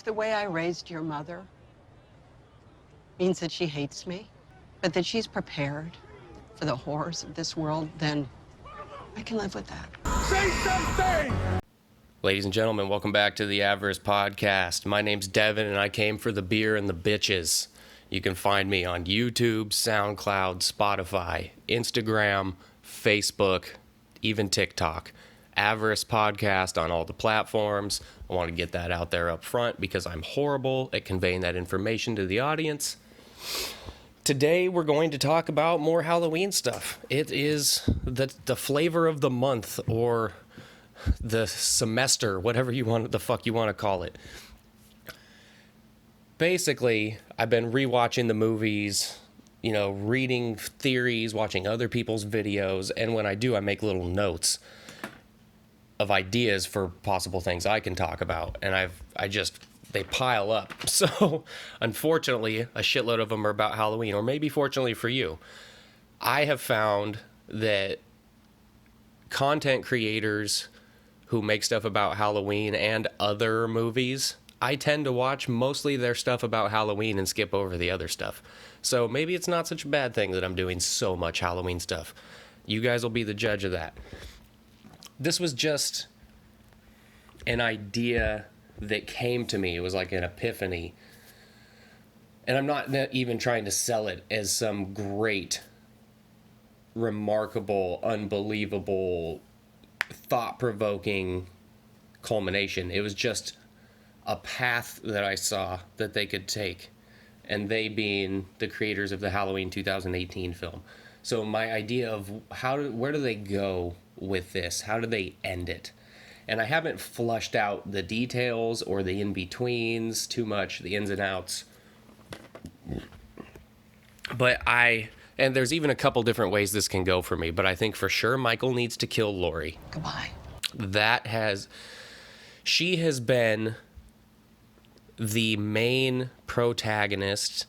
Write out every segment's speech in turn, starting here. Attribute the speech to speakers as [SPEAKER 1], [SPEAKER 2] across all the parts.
[SPEAKER 1] the way I raised your mother means that she hates me, but that she's prepared for the horrors of this world, then I can live with that.
[SPEAKER 2] Say something!
[SPEAKER 3] Ladies and gentlemen, welcome back to the Avarice Podcast. My name's Devin, and I came for the beer and the bitches. You can find me on YouTube, SoundCloud, Spotify, Instagram, Facebook, even TikTok. Avarice Podcast on all the platforms. I want to get that out there up front because I'm horrible at conveying that information to the audience. Today we're going to talk about more Halloween stuff. It is the flavor of the month or the semester, whatever the fuck you want to call it. Basically, I've been rewatching the movies, reading theories, watching other people's videos, and when I do, I make little notes of ideas for possible things I can talk about, and they pile up. So, unfortunately, a shitload of them are about Halloween, or maybe fortunately for you. I have found that content creators who make stuff about Halloween and other movies, I tend to watch mostly their stuff about Halloween and skip over the other stuff. So maybe it's not such a bad thing that I'm doing so much Halloween stuff. You guys will be the judge of that. This was just an idea that came to me. It was like an epiphany. And I'm not even trying to sell it as some great, remarkable, unbelievable, thought-provoking culmination. It was just a path that I saw that they could take, and they being the creators of the Halloween 2018 film. So my idea of where do they go with this? How do they end it? And I haven't flushed out the details or the in-betweens too much, the ins and outs. And there's even a couple different ways this can go for me, but I think for sure Michael needs to kill Laurie.
[SPEAKER 1] Goodbye.
[SPEAKER 3] She has been the main protagonist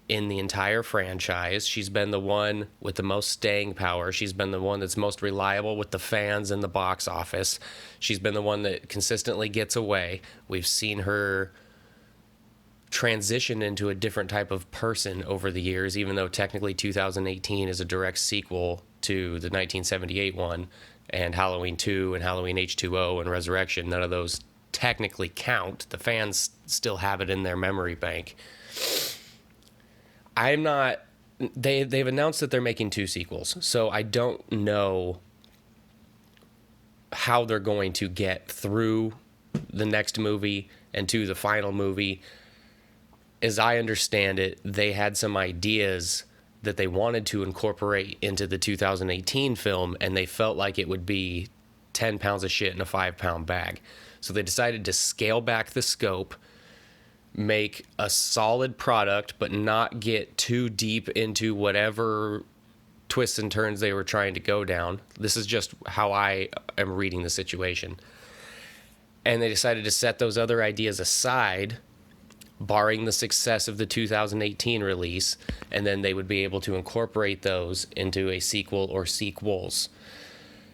[SPEAKER 3] in the entire franchise. She's been the one with the most staying power. She's been the one that's most reliable with the fans and the box office. She's been the one that consistently gets away. We've seen her transition into a different type of person over the years, even though technically 2018 is a direct sequel to the 1978 one, and Halloween 2 and Halloween H2O and Resurrection. None of those technically count. The fans still have it in their memory bank. They've announced that they're making 2 sequels, so I don't know how they're going to get through the next movie and to the final movie. As I understand it, they had some ideas that they wanted to incorporate into the 2018 film, and they felt like it would be 10 pounds of shit in a 5-pound bag. So they decided to scale back the scope, make a solid product, but not get too deep into whatever twists and turns they were trying to go down. This is just how I am reading the situation. And they decided to set those other ideas aside, barring the success of the 2018 release, and then they would be able to incorporate those into a sequel or sequels.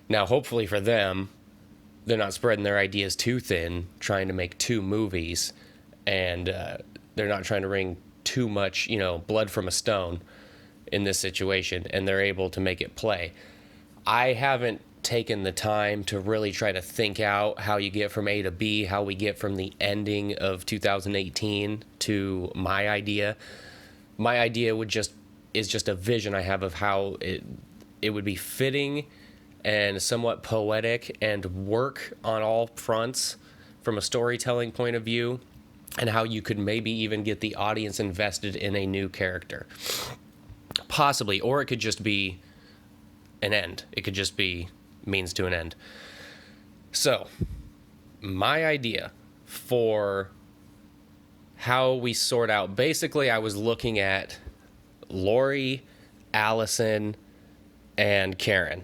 [SPEAKER 3] Now, hopefully for them, they're not spreading their ideas too thin, trying to make 2 movies, and they're not trying to wring too much, blood from a stone in this situation, and they're able to make it play. I haven't taken the time to really try to think out how you get from A to B, how we get from the ending of 2018 to my idea. My idea is just a vision I have of how it would be fitting and somewhat poetic and work on all fronts from a storytelling point of view, and how you could maybe even get the audience invested in a new character. Possibly, or it could just be an end. It could just be means to an end. So, my idea for how we sort out, basically I was looking at Laurie, Allison, and Karen.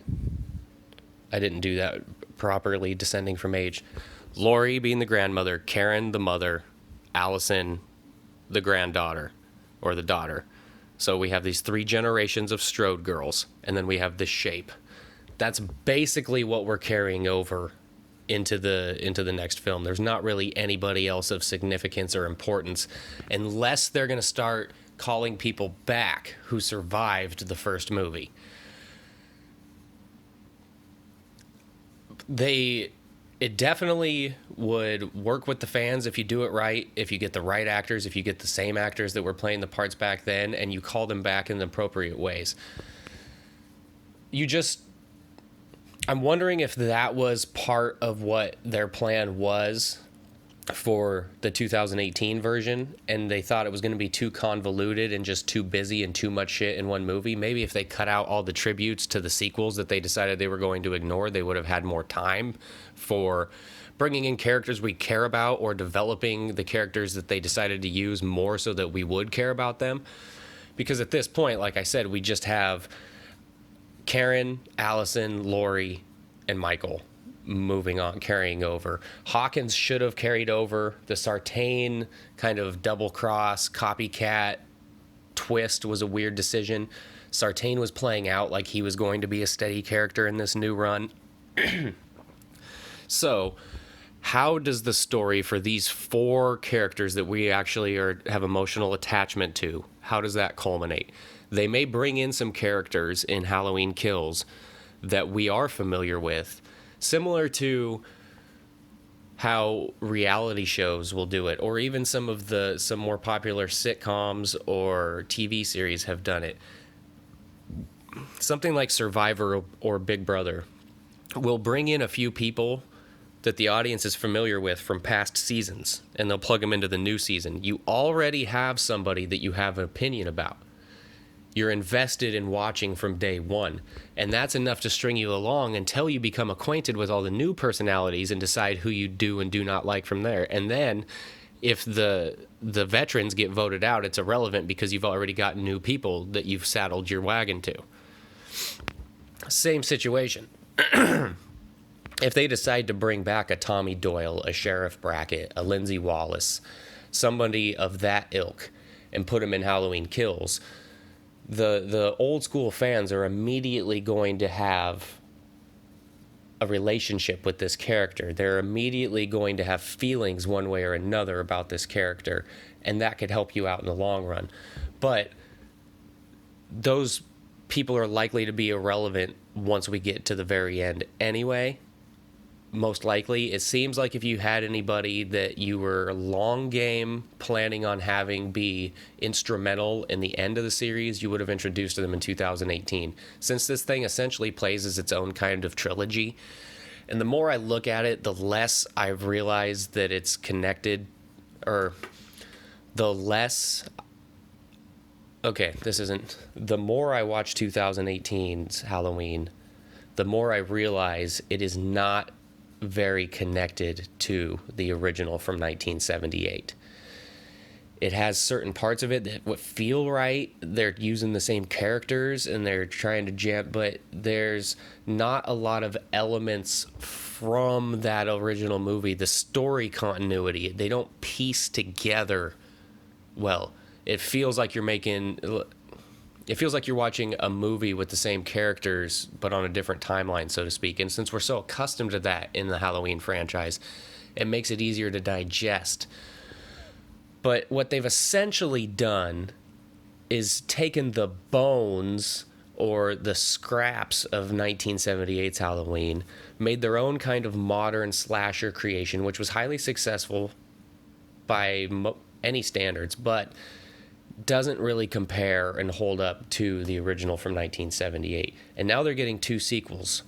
[SPEAKER 3] I didn't do that properly, descending from age. Laurie being the grandmother, Karen the mother, Allison the granddaughter, or the daughter. So we have these 3 generations of Strode girls, and then we have this shape. That's basically what we're carrying over into the next film. There's not really anybody else of significance or importance unless they're going to start calling people back who survived the first movie. It definitely would work with the fans if you do it right, if you get the right actors, if you get the same actors that were playing the parts back then, and you call them back in the appropriate ways. I'm wondering if that was part of what their plan was for the 2018 version, and they thought it was going to be too convoluted and just too busy and too much shit in one movie. Maybe if they cut out all the tributes to the sequels that they decided they were going to ignore, they would have had more time for bringing in characters we care about or developing the characters that they decided to use more so that we would care about them. Because at this point, like I said, we just have Karen, Allison, Lori, and Michael moving on, carrying over. Hawkins should have carried over. The Sartain kind of double cross copycat twist was a weird decision. Sartain was playing out like he was going to be a steady character in this new run. So how does the story for these 4 characters that we actually have emotional attachment to, how does that culminate? They may bring in some characters in Halloween Kills that we are familiar with, similar to how reality shows will do it, or even some more popular sitcoms or TV series have done it. Something like Survivor or Big Brother will bring in a few people that the audience is familiar with from past seasons, and they'll plug them into the new season. You already have somebody that you have an opinion about. You're invested in watching from day one, and that's enough to string you along until you become acquainted with all the new personalities and decide who you do and do not like from there. And then if the veterans get voted out, it's irrelevant because you've already got new people that you've saddled your wagon to. Same situation. If they decide to bring back a Tommy Doyle, a Sheriff Brackett, a Lindsay Wallace, somebody of that ilk, and put them in Halloween Kills, the old school fans are immediately going to have a relationship with this character. They're immediately going to have feelings one way or another about this character, and that could help you out in the long run. But those people are likely to be irrelevant once we get to the very end anyway. Most likely, it seems like if you had anybody that you were long game planning on having be instrumental in the end of the series, you would have introduced them in 2018. Since this thing essentially plays as its own kind of trilogy, and the more I look at it, the less I've realized that it's connected, or the less... Okay, this isn't... The more I watch 2018's Halloween, the more I realize it is not very connected to the original from 1978. It has certain parts of it that would feel right. They're using the same characters and they're trying to jam, but there's not a lot of elements from that original movie. The story continuity, they don't piece together well. It feels like you're watching a movie with the same characters, but on a different timeline, so to speak. And since we're so accustomed to that in the Halloween franchise, it makes it easier to digest. But what they've essentially done is taken the bones or the scraps of 1978's Halloween, made their own kind of modern slasher creation, which was highly successful by any standards, but doesn't really compare and hold up to the original from 1978. And now they're getting 2 sequels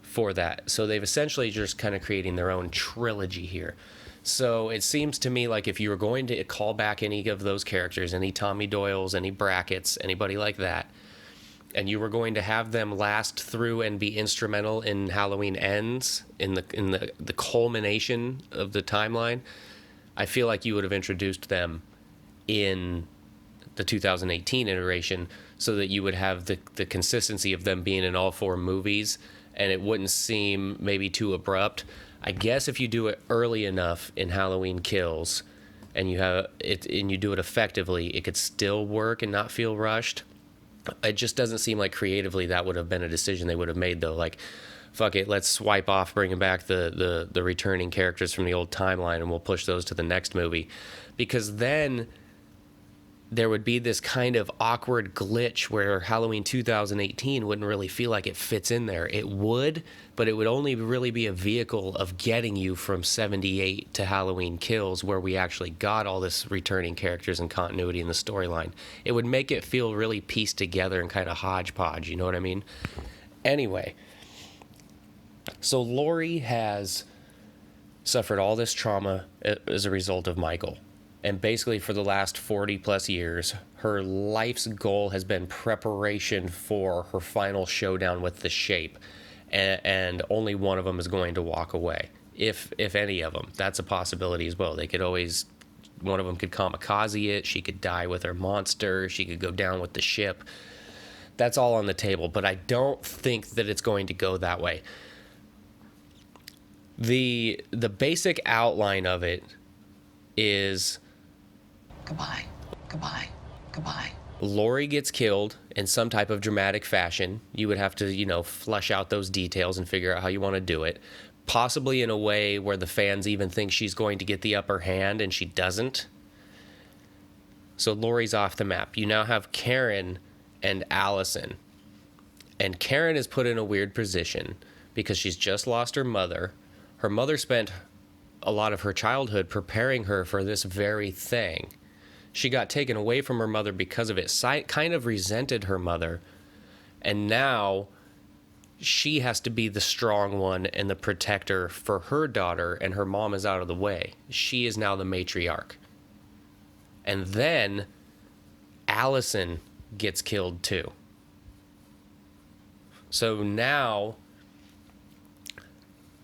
[SPEAKER 3] for that. So they've essentially just kind of creating their own trilogy here. So it seems to me like if you were going to call back any of those characters, any Tommy Doyles, any Brackets, anybody like that, and you were going to have them last through and be instrumental in Halloween Ends, in the culmination of the timeline, I feel like you would have introduced them in the 2018 iteration so that you would have the consistency of them being in all 4 movies, and it wouldn't seem maybe too abrupt. I guess if you do it early enough in Halloween Kills and you have it and you do it effectively, it could still work and not feel rushed. It just doesn't seem like creatively that would have been a decision they would have made, though. Like, fuck it, let's swipe off bringing back the returning characters from the old timeline, and we'll push those to the next movie. Because then there would be this kind of awkward glitch where Halloween 2018 wouldn't really feel like it fits in there. It would, but it would only really be a vehicle of getting you from 78 to Halloween Kills, where we actually got all this returning characters and continuity in the storyline. It would make it feel really pieced together and kind of hodgepodge, you know what I mean? Anyway, so Laurie has suffered all this trauma as a result of Michael. And basically for the last 40 plus years, her life's goal has been preparation for her final showdown with the Shape. And only one of them is going to walk away, if any of them. That's a possibility as well. They could always, one of them could kamikaze it. She could die with her monster. She could go down with the ship. That's all on the table. But I don't think that it's going to go that way. The basic outline of it is...
[SPEAKER 1] Goodbye, goodbye, goodbye.
[SPEAKER 3] Laurie gets killed in some type of dramatic fashion. You would have to, flesh out those details and figure out how you want to do it. Possibly in a way where the fans even think she's going to get the upper hand and she doesn't. So Laurie's off the map. You now have Karen and Allison. And Karen is put in a weird position because she's just lost her mother. Her mother spent a lot of her childhood preparing her for this very thing. She got taken away from her mother because of it, kind of resented her mother, and now she has to be the strong one and the protector for her daughter, and her mom is out of the way. She is now the matriarch. And then Allison gets killed too. So now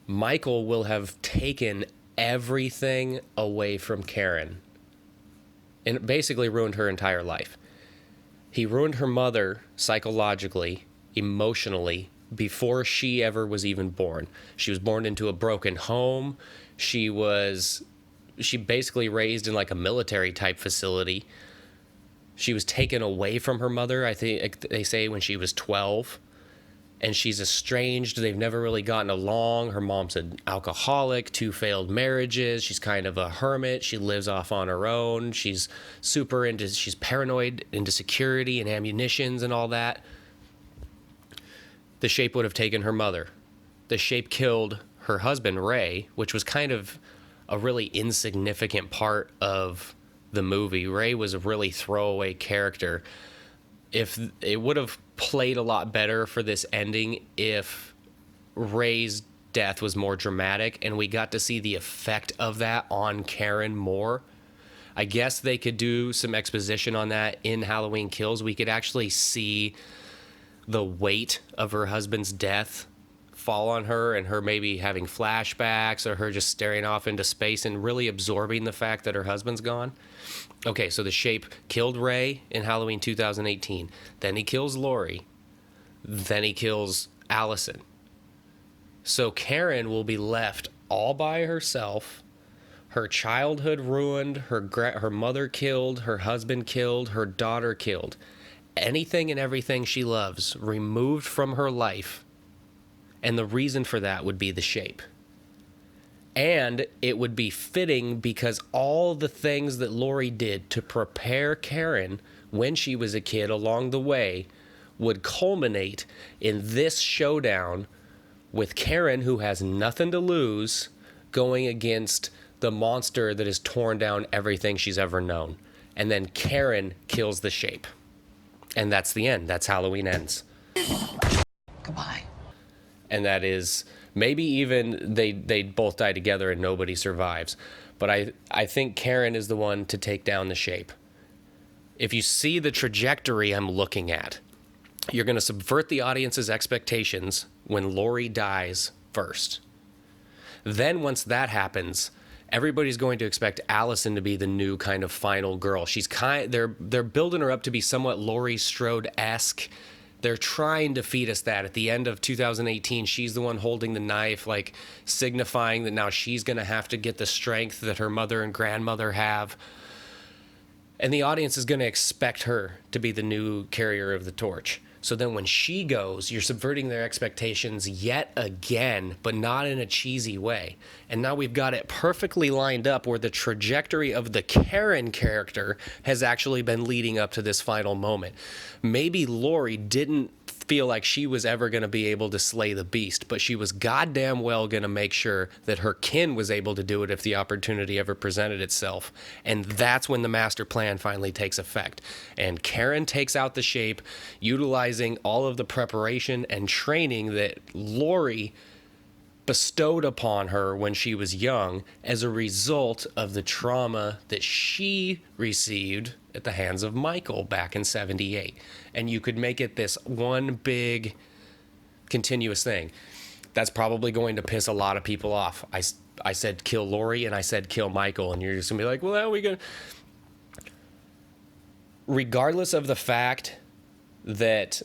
[SPEAKER 3] Michael will have taken everything away from Karen and basically ruined her entire life. He ruined her mother psychologically, emotionally, before she ever was even born. She was born into a broken home. She basically raised in like a military type facility. She was taken away from her mother, I think they say, when she was 12. And she's estranged. They've never really gotten along. Her mom's an alcoholic, 2 failed marriages. She's kind of a hermit. She lives off on her own. She's paranoid, into security and ammunitions and all that. The Shape would have taken her mother. The Shape killed her husband, Ray, which was kind of a really insignificant part of the movie. Ray was a really throwaway character. If it would have played a lot better for this ending if Ray's death was more dramatic and we got to see the effect of that on Karen more. I guess they could do some exposition on that in Halloween Kills. We could actually see the weight of her husband's death fall on her, and her maybe having flashbacks, or her just staring off into space and really absorbing the fact that her husband's gone. Okay, so the Shape killed Ray in Halloween 2018. Then he kills Laurie. Then he kills Allison. So Karen will be left all by herself. Her childhood ruined, her mother killed, her husband killed, her daughter killed. Anything and everything she loves removed from her life. And the reason for that would be the Shape. And it would be fitting because all the things that Laurie did to prepare Karen when she was a kid along the way would culminate in this showdown with Karen, who has nothing to lose, going against the monster that has torn down everything she's ever known. And then Karen kills the Shape. And that's the end. That's Halloween Ends.
[SPEAKER 1] Goodbye.
[SPEAKER 3] And that is, maybe even they both die together and nobody survives. But I think Karen is the one to take down the Shape. If you see the trajectory I'm looking at, you're going to subvert the audience's expectations when Laurie dies first. Then once that happens, everybody's going to expect Allison to be the new kind of final girl. They're building her up to be somewhat Laurie Strode-esque. They're trying to feed us that. At the end of 2018, she's the one holding the knife, like signifying that now she's going to have to get the strength that her mother and grandmother have. And the audience is going to expect her to be the new carrier of the torch. So then when she goes, you're subverting their expectations yet again, but not in a cheesy way. And now we've got it perfectly lined up where the trajectory of the Karen character has actually been leading up to this final moment. Maybe Laurie didn't feel like she was ever going to be able to slay the beast, but she was goddamn well going to make sure that her kin was able to do it if the opportunity ever presented itself. And that's when the master plan finally takes effect. And Karen takes out the shape, utilizing all of the preparation and training that Laurie bestowed upon her when she was young as a result of the trauma that she received at the hands of Michael back in 78. And you could make it this one big continuous thing. That's probably going to piss a lot of people off. I said kill Laurie and I said kill Michael, and you're just gonna be like, well, how are we gonna... Regardless of the fact that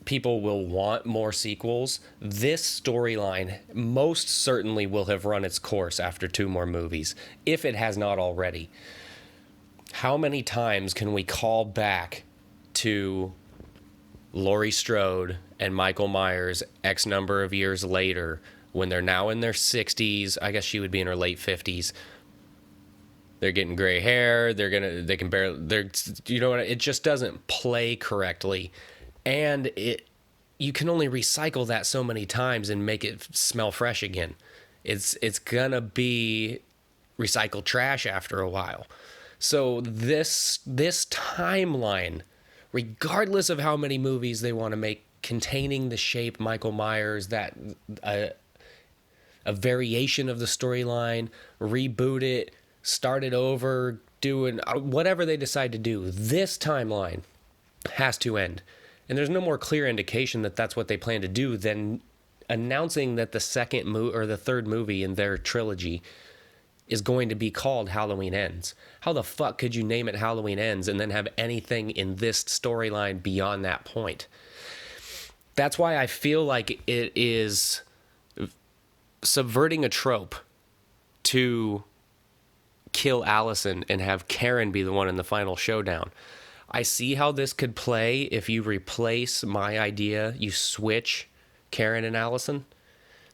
[SPEAKER 3] people will want more sequels, this storyline most certainly will have run its course after 2 more movies, if it has not already. How many times can we call back to Laurie Strode and Michael Myers X number of years later when they're now in their 60s? I guess she would be in her late 50s. They're getting gray hair. They can barely, you know what? It just doesn't play correctly. And you can only recycle that so many times and make it smell fresh again. It's gonna be recycled trash after a while. So this timeline, regardless of how many movies they want to make containing the shape Michael Myers, that a variation of the storyline, reboot it, start it over, doing whatever they decide to do, this timeline has to end. And there's no more clear indication that that's what they plan to do than announcing that the second or the third movie in their trilogy is going to be called Halloween Ends. How the fuck could you name it Halloween Ends and then have anything in this storyline beyond that point? That's why I feel like it is subverting a trope to kill Allison and have Karen be the one in the final showdown. I see how this could play if you replace my idea, you switch Karen and Allison.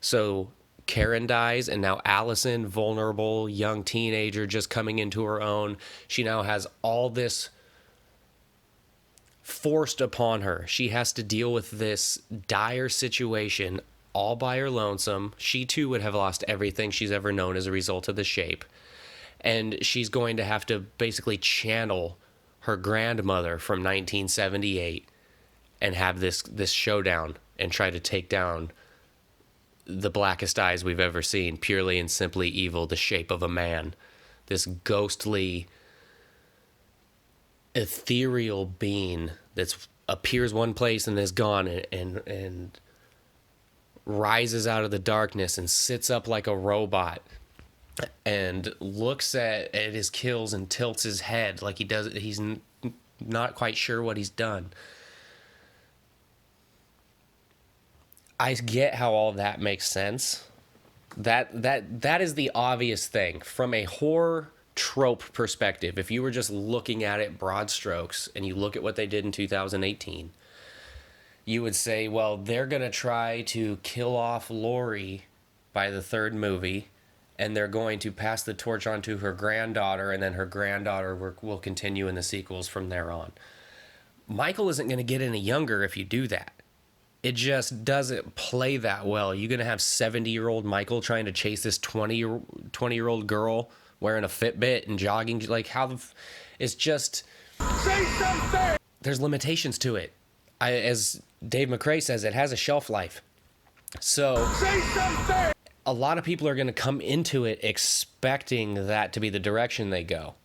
[SPEAKER 3] So Karen dies, and now Allison, vulnerable, young teenager just coming into her own, she now has all this forced upon her. She has to deal with this dire situation all by her lonesome. She too would have lost everything she's ever known as a result of the shape. And she's going to have to basically channel her grandmother from 1978 and have this showdown and try to take down the blackest eyes we've ever seen, purely and simply evil, the shape of a man. This ghostly, ethereal being that appears one place and is gone and rises out of the darkness and sits up like a robot and looks at his kills and tilts his head like he's not quite sure what he's done. I get how all that makes sense. That is the obvious thing from a horror trope perspective. If you were just looking at it broad strokes and you look at what they did in 2018, you would say, well, they're going to try to kill off Laurie by the third movie, and they're going to pass the torch on to her granddaughter, and then her granddaughter will continue in the sequels from there on. Michael isn't going to get any younger if you do that. It just doesn't play that well. You're going to have 70-year-old Michael trying to chase this 20-year-old girl wearing a Fitbit and jogging. Like, it's just... Say something! There's limitations to it. As Dave McRae says, it has a shelf life. So... Say something! A lot of people are going to come into it expecting that to be the direction they go.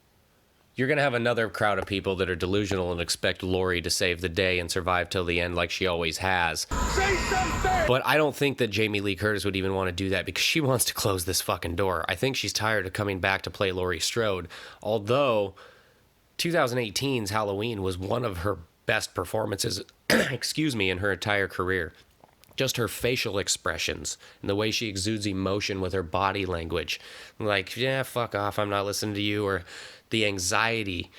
[SPEAKER 3] You're going to have another crowd of people that are delusional and expect Laurie to save the day and survive till the end like she always has. Say something! But I don't think that Jamie Lee Curtis would even want to do that because she wants to close this fucking door. I think she's tired of coming back to play Laurie Strode. Although 2018's Halloween was one of her best performances, in her entire career. Just her facial expressions and the way she exudes emotion with her body language. Like, yeah, fuck off, I'm not listening to you. Or the anxiety.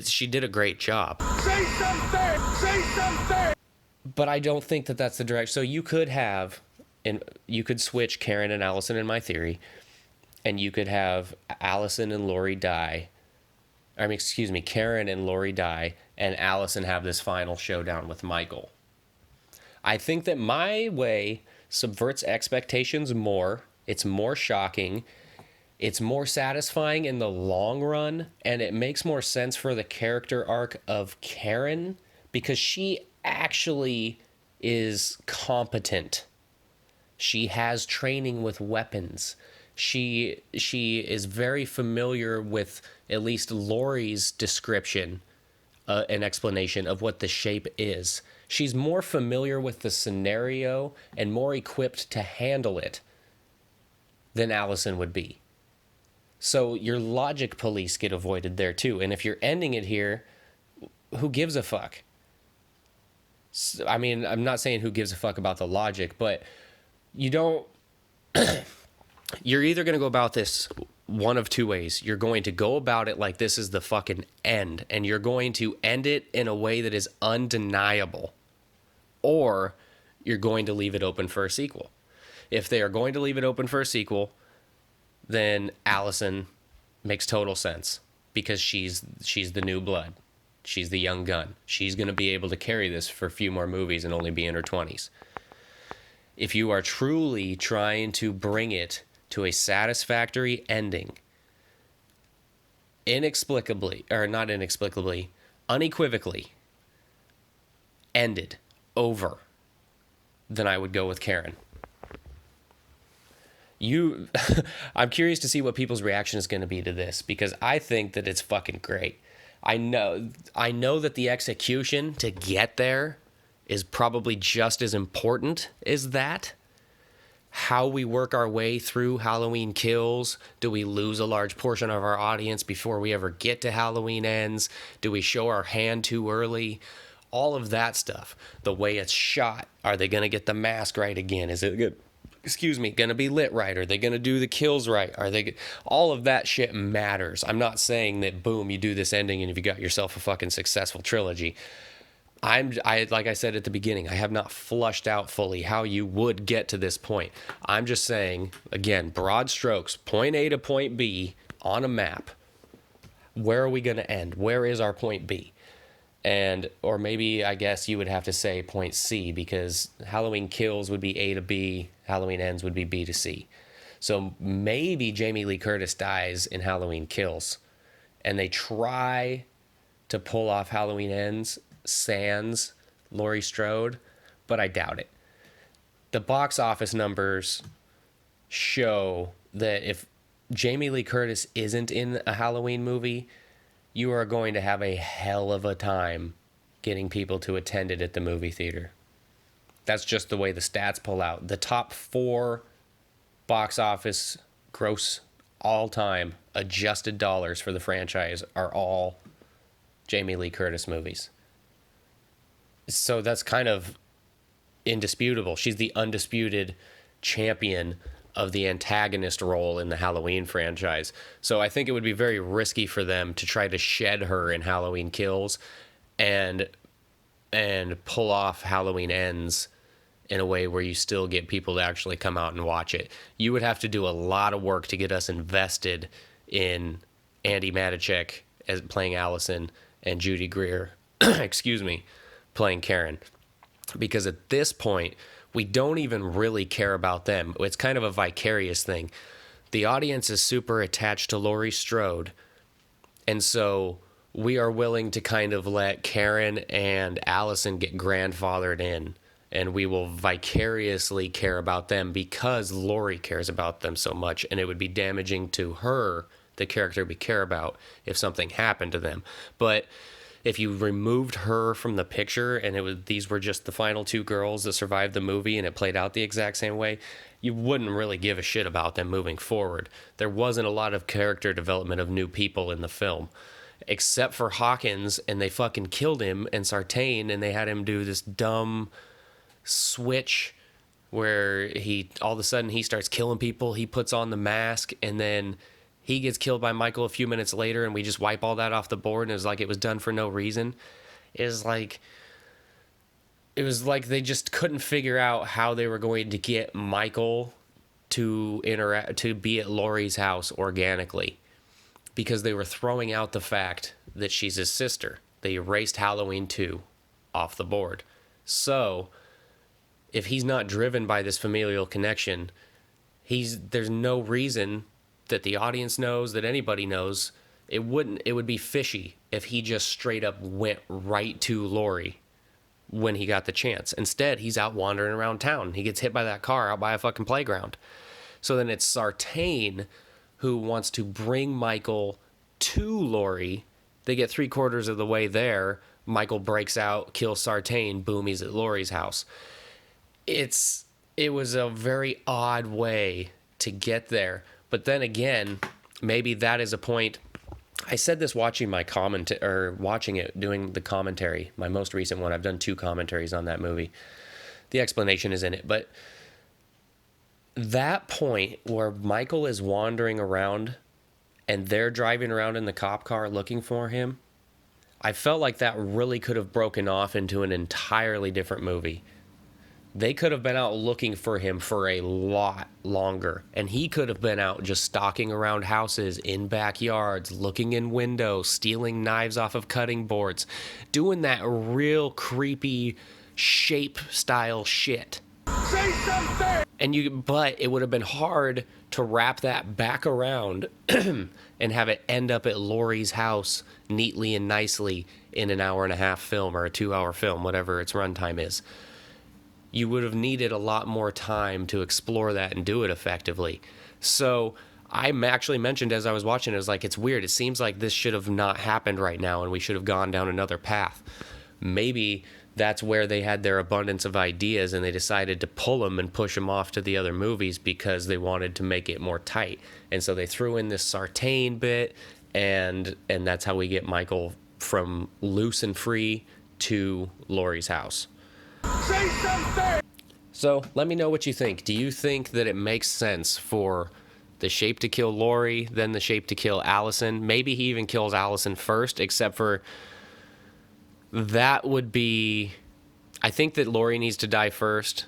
[SPEAKER 3] She did a great job. Say something! Say something! But I don't think that that's the direction. So you could have, and you could switch Karen and Allison in my theory, and you could have Allison and Lori die. I mean, excuse me, Karen and Lori die, and Allison have this final showdown with Michael. I think that my way subverts expectations more. It's more shocking. It's more satisfying in the long run, and it makes more sense for the character arc of Karen because she actually is competent. She has training with weapons. She is very familiar with at least Lori's description, an explanation of what the shape is. She's more familiar with the scenario and more equipped to handle it than Allison would be. So your logic police get avoided there too. And if you're ending it here, who gives a fuck? I mean, I'm not saying who gives a fuck about the logic, but you don't. You're either going to go about this one of two ways. You're going to go about it like this is the fucking end, and you're going to end it in a way that is undeniable, or you're going to leave it open for a sequel. If they are going to leave it open for a sequel, then Allison makes total sense because she's the new blood. She's the young gun. She's going to be able to carry this for a few more movies and only be in her 20s. If you are truly trying to bring it to a satisfactory ending, unequivocally ended, over, then I would go with Karen. I'm curious to see what people's reaction is going to be to this because I think that it's fucking great. I know that the execution to get there is probably just as important as that. How we work our way through Halloween Kills. Do we lose a large portion of our audience before we ever get to Halloween Ends? Do we show our hand too early? All of that stuff. The way it's shot. Are they going to get the mask right again? Is it good? Going to be lit right? Are they going to do the kills right? All of that shit matters. I'm not saying that, boom, you do this ending and you've got yourself a fucking successful trilogy. Like I said at the beginning, I have not flushed out fully how you would get to this point. I'm just saying, again, broad strokes, point A to point B on a map. Where are we going to end? Where is our point B? Or maybe I guess you would have to say point C because Halloween Kills would be A to B, Halloween Ends would be B to C. So maybe Jamie Lee Curtis dies in Halloween Kills and they try to pull off Halloween Ends sans Laurie Strode, but I doubt it. The box office numbers show that if Jamie Lee Curtis isn't in a Halloween movie, you are going to have a hell of a time getting people to attend it at the movie theater. That's just the way the stats pull out. The top 4 box office gross all-time adjusted dollars for the franchise are all Jamie Lee Curtis movies. So that's kind of indisputable. She's the undisputed champion of the antagonist role in the Halloween franchise. So I think it would be very risky for them to try to shed her in Halloween Kills and pull off Halloween Ends in a way where you still get people to actually come out and watch it. You would have to do a lot of work to get us invested in Andy Matichek as playing Allison and Judy Greer, playing Karen. Because at this point, we don't even really care about them. It's kind of a vicarious thing. The audience is super attached to Laurie Strode, and so we are willing to kind of let Karen and Allison get grandfathered in, and we will vicariously care about them because Laurie cares about them so much, and it would be damaging to her, the character we care about, if something happened to them. But if you removed her from the picture and these were just the final 2 girls that survived the movie and it played out the exact same way, you wouldn't really give a shit about them moving forward. There wasn't a lot of character development of new people in the film, except for Hawkins, and they fucking killed him, and Sartain, and they had him do this dumb switch where all of a sudden he starts killing people, he puts on the mask, and then he gets killed by Michael a few minutes later, and we just wipe all that off the board, and it was like it was done for no reason. It was like, it was like they just couldn't figure out how they were going to get Michael to interact, to be at Laurie's house organically, because they were throwing out the fact that she's his sister. They erased Halloween 2 off the board. So if he's not driven by this familial connection, there's no reason that the audience knows, that anybody knows. It would be fishy if he just straight up went right to Laurie when he got the chance. Instead, he's out wandering around town. He gets hit by that car out by a fucking playground. So then it's Sartain who wants to bring Michael to Laurie. They get 3/4 of the way there. Michael breaks out, kills Sartain. Boom, he's at Laurie's house. It was a very odd way to get there. But then again, maybe that is a point. I said this watching my watching it, doing the commentary, my most recent one. I've done 2 commentaries on that movie. The explanation is in it. But that point where Michael is wandering around and they're driving around in the cop car looking for him, I felt like that really could have broken off into an entirely different movie. They could have been out looking for him for a lot longer, and he could have been out just stalking around houses, in backyards, looking in windows, stealing knives off of cutting boards, doing that real creepy Shape style shit. Say something! But it would have been hard to wrap that back around and have it end up at Laurie's house neatly and nicely in an 1.5-hour film or a 2-hour film, whatever its runtime is. You would have needed a lot more time to explore that and do it effectively. So I actually mentioned as I was watching it, I was like, it's weird. It seems like this should have not happened right now and we should have gone down another path. Maybe that's where they had their abundance of ideas and they decided to pull them and push them off to the other movies because they wanted to make it more tight. And so they threw in this Sartain bit, and that's how we get Michael from loose and free to Laurie's house. Say something! So let me know what you think. Do you think that it makes sense for the Shape to kill Laurie, then the Shape to kill Allison? Maybe he even kills Allison first, except for that would be... I think that Laurie needs to die first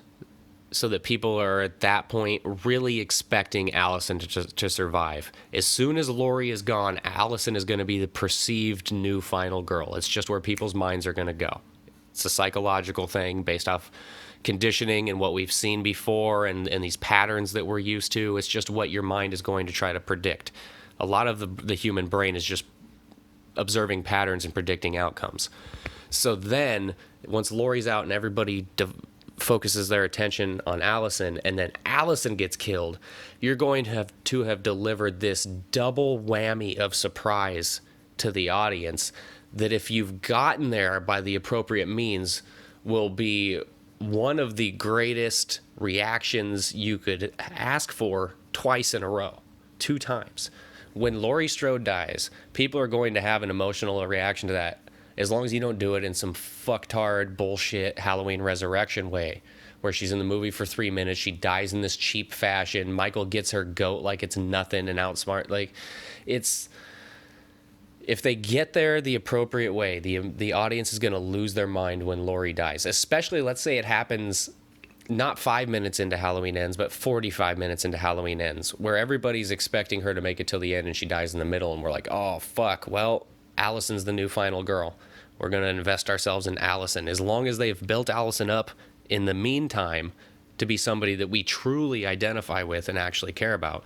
[SPEAKER 3] so that people are at that point really expecting Allison to survive. As soon as Laurie is gone, Allison is going to be the perceived new final girl. It's just where people's minds are going to go. It's a psychological thing based off conditioning and what we've seen before and these patterns that we're used to. It's just what your mind is going to try to predict. A lot of the human brain is just observing patterns and predicting outcomes. So then, once Laurie's out and everybody focuses their attention on Allison, and then Allison gets killed, you're going to have delivered this double whammy of surprise to the audience that, if you've gotten there by the appropriate means, will be one of the greatest reactions you could ask for twice in a row, 2 times. When Laurie Strode dies, people are going to have an emotional reaction to that, as long as you don't do it in some fucktard bullshit Halloween Resurrection way, where she's in the movie for 3 minutes, she dies in this cheap fashion, Michael gets her goat like it's nothing and outsmart. Like, it's... If they get there the appropriate way, the audience is going to lose their mind when Laurie dies. Especially, let's say it happens not 5 minutes into Halloween Ends, but 45 minutes into Halloween Ends, where everybody's expecting her to make it till the end and she dies in the middle, and we're like, oh, fuck, well, Allison's the new final girl. We're going to invest ourselves in Allison. As long as they've built Allison up in the meantime to be somebody that we truly identify with and actually care about,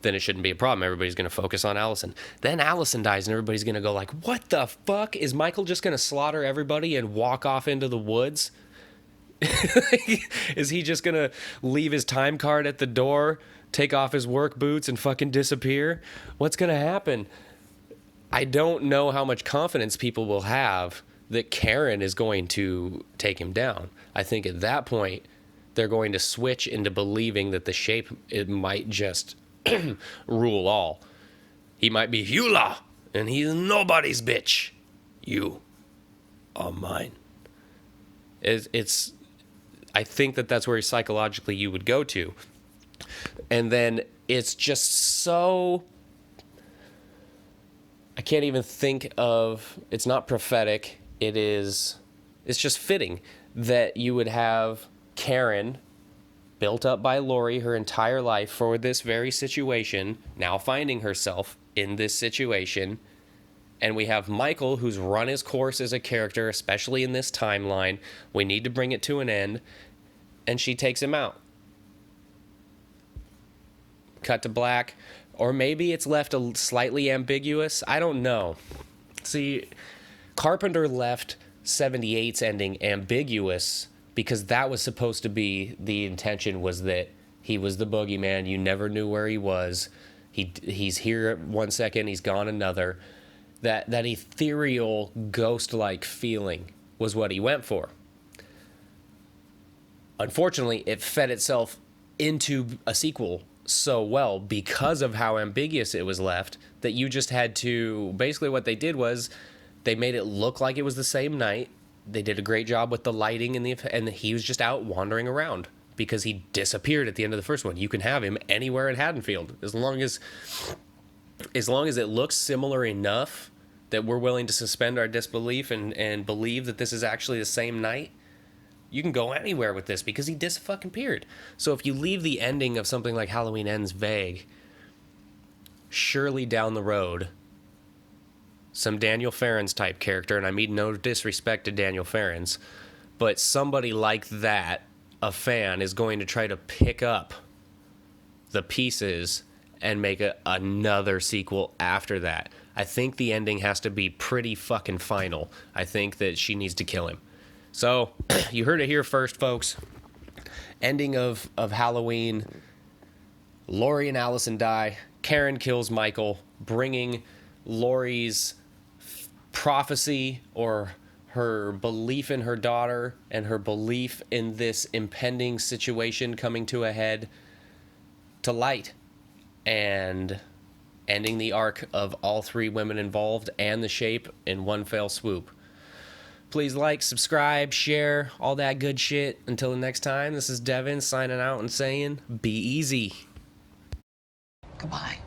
[SPEAKER 3] then it shouldn't be a problem. Everybody's going to focus on Allison. Then Allison dies and everybody's going to go like, what the fuck? Is Michael just going to slaughter everybody and walk off into the woods? Is he just going to leave his time card at the door, take off his work boots and fucking disappear? What's going to happen? I don't know how much confidence people will have that Karen is going to take him down. I think at that point, they're going to switch into believing that the Shape, it might just rule all. He might be Hula, and he's nobody's bitch. You are mine. It's I think that's where psychologically you would go to. And then it's just so... I can't even think of... It's not prophetic. It's just fitting that you would have Karen, built up by Laurie her entire life for this very situation, now finding herself in this situation. And we have Michael, who's run his course as a character, especially in this timeline. We need to bring it to an end. And she takes him out. Cut to black. Or maybe it's left a slightly ambiguous. I don't know. See, Carpenter left 78's ending ambiguous because that was supposed to be the intention, was that he was the boogeyman. You never knew where he was. He's here 1 second, he's gone another. That ethereal, ghost-like feeling was what he went for. Unfortunately, it fed itself into a sequel so well because of how ambiguous it was left that you just had to... Basically what they did was they made it look like it was the same night. They did a great job with the lighting and he was just out wandering around because he disappeared at the end of the first one. You can have him anywhere in Haddonfield as long as it looks similar enough that we're willing to suspend our disbelief and believe that this is actually the same night. You can go anywhere with this because he dis-fucking-peared. So if you leave the ending of something like Halloween Ends vague, surely down the road, some Daniel Farrens type character, and I mean no disrespect to Daniel Farrens, but somebody like that, a fan, is going to try to pick up the pieces and make another sequel after that. I think the ending has to be pretty fucking final. I think that she needs to kill him. So, you heard it here first, folks. Ending of Halloween. Laurie and Allison die. Karen kills Michael, bringing Laurie's prophecy or her belief in her daughter and her belief in this impending situation coming to a head to light, and ending the arc of all three women involved and the Shape in one fell swoop. Please like, subscribe, share, all that good shit. Until the next time, this is Devin signing out and saying, be easy.
[SPEAKER 1] Goodbye.